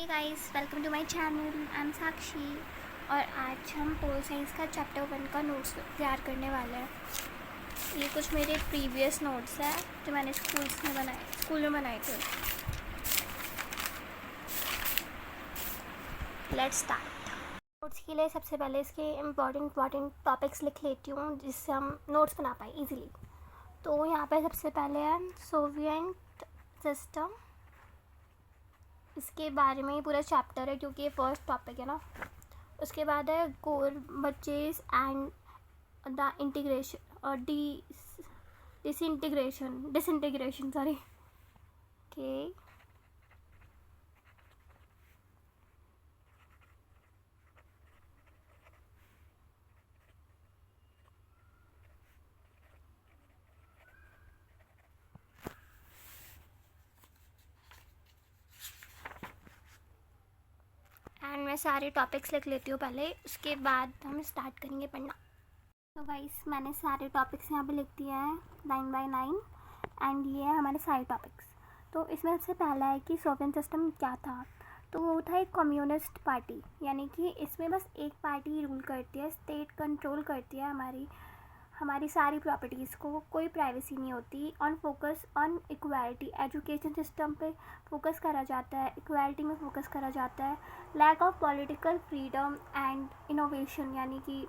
Guys, welcome to my channel. I am Sakshi और आज हम पोल साइंस का चैप्टर 1 का नोट्स तैयार करने वाले हैं। ये कुछ मेरे प्रीवियस नोट्स हैं जो मैंने स्कूल में बनाए थे। Let's start. नोट्स के लिए सबसे पहले इसके इम्पॉर्टेंट टॉपिक्स लिख लेती हूँ जिससे हम नोट्स बना पाए इजीली। तो यहाँ पे सबसे पहले है सोवियत सिस्टम। इसके बारे में ही पूरा चैप्टर है क्योंकि ये फर्स्ट टॉपिक है ना। उसके बाद है गोरबचेव एंड द इंटीग्रेशन और डिसइंटीग्रेशन सॉरी ओके। एंड मैं सारे टॉपिक्स लिख लेती हूँ पहले, उसके बाद हम स्टार्ट करेंगे पढ़ना। तो गाइस, मैंने सारे टॉपिक्स यहाँ पे लिख दिया है 9 बाय 9 एंड ये है हमारे सारे टॉपिक्स। तो इसमें सबसे पहला है कि सोवियत सिस्टम क्या था। तो वो था एक कम्युनिस्ट पार्टी, यानी कि इसमें बस एक पार्टी रूल करती है, स्टेट कंट्रोल करती है हमारी सारी प्रॉपर्टीज़ को, कोई प्राइवेसी नहीं होती। On focus on equality, education system पे फोकस करा जाता है, इक्वालिटी में फोकस करा जाता है। Lack of political freedom and innovation, यानी कि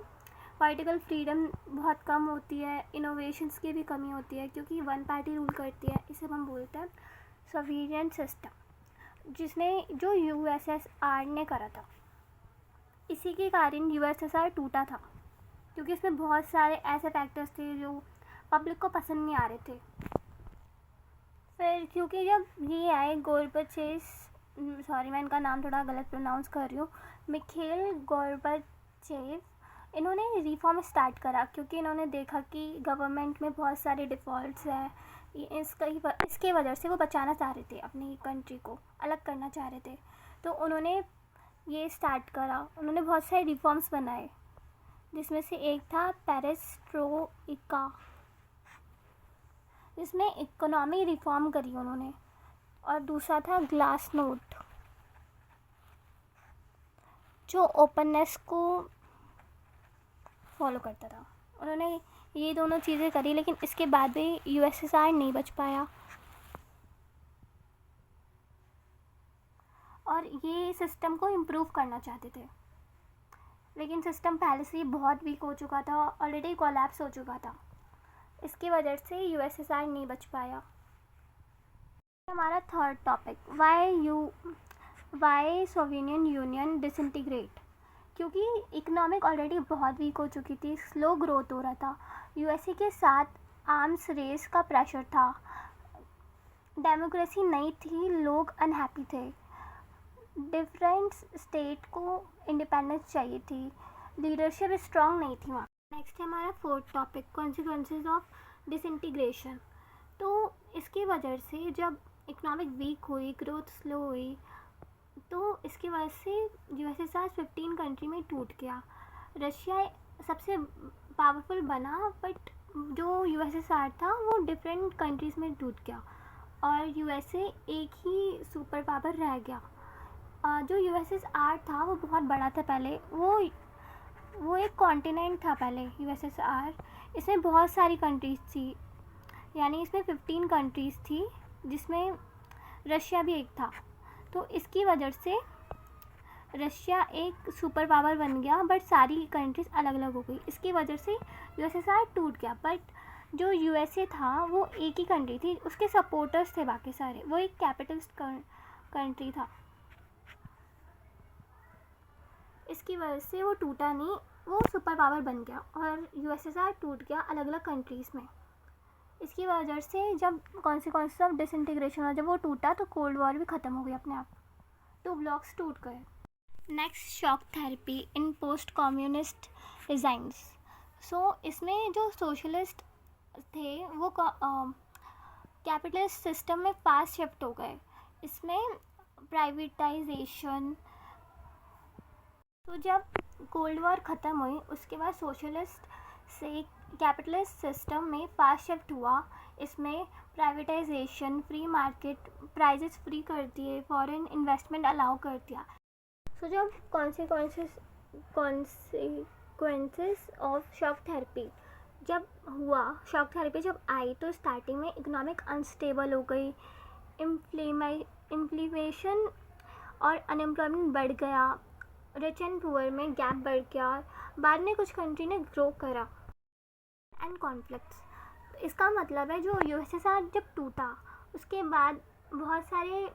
पॉलिटिकल फ्रीडम बहुत कम होती है, इनोवेशंस की भी कमी होती है क्योंकि वन पार्टी रूल करती है। इसे हम बोलते हैं सोवियत सिस्टम, जो यूएसएसआर ने करा था। इसी के कारण यूएसएसआर टूटा था क्योंकि इसमें बहुत सारे ऐसे फैक्टर्स थे जो पब्लिक को पसंद नहीं आ रहे थे। फिर क्योंकि जब ये आए गोरबचेव, सॉरी मैं इनका नाम थोड़ा गलत प्रोनाउंस कर रही हूँ, मिखाइल गोरबचेव, इन्होंने रिफॉर्म स्टार्ट करा क्योंकि इन्होंने देखा कि गवर्नमेंट में बहुत सारे डिफ़ॉल्ट्स हैं। इसके वजह से वो बचाना चाह रहे थे, अपनी कंट्री को अलग करना चाह रहे थे। तो उन्होंने ये स्टार्ट करा, उन्होंने बहुत सारे रिफॉर्म्स बनाए जिसमें से एक था पेरेस्ट्रोइका, जिसमें इकोनॉमी रिफॉर्म करी उन्होंने, और दूसरा था ग्लासनोस्ट जो ओपननेस को फॉलो करता था। उन्होंने ये दोनों चीज़ें करी, लेकिन इसके बाद भी यूएसएसआर नहीं बच पाया और ये सिस्टम को इम्प्रूव करना चाहते थे, लेकिन सिस्टम पहले से ही बहुत वीक हो चुका था, ऑलरेडी कोलैप्स हो चुका था। इसकी वजह से यूएसएसआर नहीं बच पाया। हमारा third topic, why Soviet Union disintegrate, क्योंकि इकोनॉमिक ऑलरेडी बहुत वीक हो चुकी थी, स्लो ग्रोथ हो रहा था, यूएसए के साथ आर्म्स रेस का प्रेशर था, डेमोक्रेसी नहीं थी, लोग अनहैप्पी थे, डिफरेंट स्टेट को इंडिपेंडेंस चाहिए थी, लीडरशिप स्ट्रॉन्ग नहीं थी वहाँ। नेक्स्ट है हमारा fourth topic, consequences of disintegration. तो इसकी वजह से जब इकोनॉमिक वीक हुई, ग्रोथ स्लो हुई, तो इसकी वजह से यूएसएसआर 15 कंट्री में टूट गया। रशिया सबसे पावरफुल बना, बट जो यूएसएसआर था वो डिफरेंट कंट्रीज़ में टूट गया और यूएसए एक ही सुपर पावर रह गया। जो यूएसएसआर था वो बहुत बड़ा था पहले, वो एक कॉन्टिनेंट था पहले यूएसएसआर। इसमें बहुत सारी कंट्रीज़ थी, यानी इसमें 15 कंट्रीज़ थी जिसमें रशिया भी एक था। तो इसकी वजह से रशिया एक सुपर पावर बन गया, बट सारी कंट्रीज़ अलग अलग हो गई। इसकी वजह से यूएसएसआर टूट गया, बट जो यूएसए था वो एक ही कंट्री थी, उसके सपोर्टर्स थे बाकी सारे, वो एक कैपिटलिस्ट कंट्री था। इसकी वजह से वो टूटा नहीं, वो सुपर पावर बन गया और यूएसएसआर टूट गया अलग अलग कंट्रीज़ में। इसकी वजह से जब कॉन्सिक्वेंसेस ऑफ डिसइंटीग्रेशन हुआ, जब वो टूटा तो कोल्ड वॉर भी ख़त्म हो गई अपने आप, 2 ब्लॉक्स टूट गए। नेक्स्ट, शॉक थेरेपी इन पोस्ट कम्युनिस्ट रिजाइम्स। सो इसमें जो सोशलिस्ट थे वो कैपिटलिस्ट सिस्टम में फास्ट शिफ्ट हो गए। इसमें प्राइवेटाइजेशन, तो जब कोल्ड वॉर ख़त्म हुई उसके बाद सोशलिस्ट से कैपिटलिस्ट सिस्टम में फास्ट शिफ्ट हुआ। इसमें privatisation, free market, prices free कर दिए, फॉरेन इन्वेस्टमेंट अलाउ कर दिया। सो जब कॉन्सिक्वेंसेस ऑफ शॉक थेरेपी जब हुआ, शॉक थेरेपी जब आई तो स्टार्टिंग में इकोनॉमिक अनस्टेबल हो गई, इन्फ्लेशन और अनएम्प्लॉयमेंट बढ़ गया, रिच एंड पुअर में गैप बढ़ गया। बाद में कुछ कंट्री ने ग्रो करा। एंड कॉन्फ्लिक्ट्स, इसका मतलब है जो यूएसएसआर जब टूटा उसके बाद बहुत सारे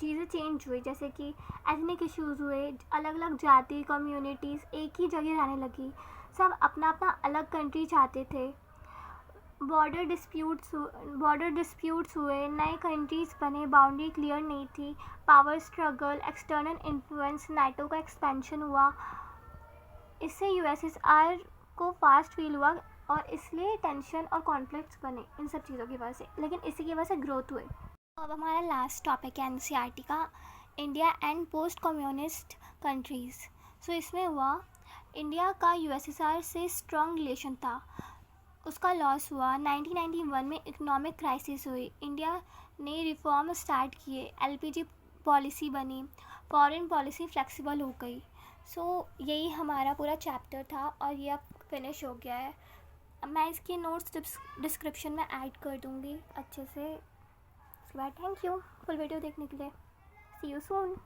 चीज़ें चेंज हुई, जैसे कि एथनिक इश्यूज़ हुए, अलग अलग जाति कम्युनिटीज़ एक ही जगह रहने लगी, सब अपना अपना अलग कंट्री चाहते थे। बॉर्डर डिस्प्यूट्स हुए, नए कंट्रीज़ बने, बाउंड्री क्लियर नहीं थी, power struggle, external influence, NATO का एक्सपेंशन हुआ। इससे यूएसएसआर को फास्ट फील हुआ और इसलिए टेंशन और कॉन्फ्लिक्ट्स बने इन सब चीज़ों की वजह से, लेकिन इसी की वजह से ग्रोथ हुई। अब हमारा लास्ट टॉपिक है एनसीईआरटी का, India and post communist countries. So इसमें हुआ, इंडिया का यूएसएसआर से स्ट्रॉन्ग रिलेशन था, उसका लॉस हुआ। 1991 में इकोनॉमिक क्राइसिस हुई, इंडिया ने रिफॉर्म स्टार्ट किए, एलपीजी पॉलिसी बनी, फॉरेन पॉलिसी फ्लेक्सिबल हो गई। सो यही हमारा पूरा चैप्टर था और ये अब फिनिश हो गया है। अब मैं इसके नोट्स डिस्क्रिप्शन में ऐड कर दूँगी अच्छे से। उसके बाद थैंक यू फुल वीडियो देखने के लिए। सी यू सून।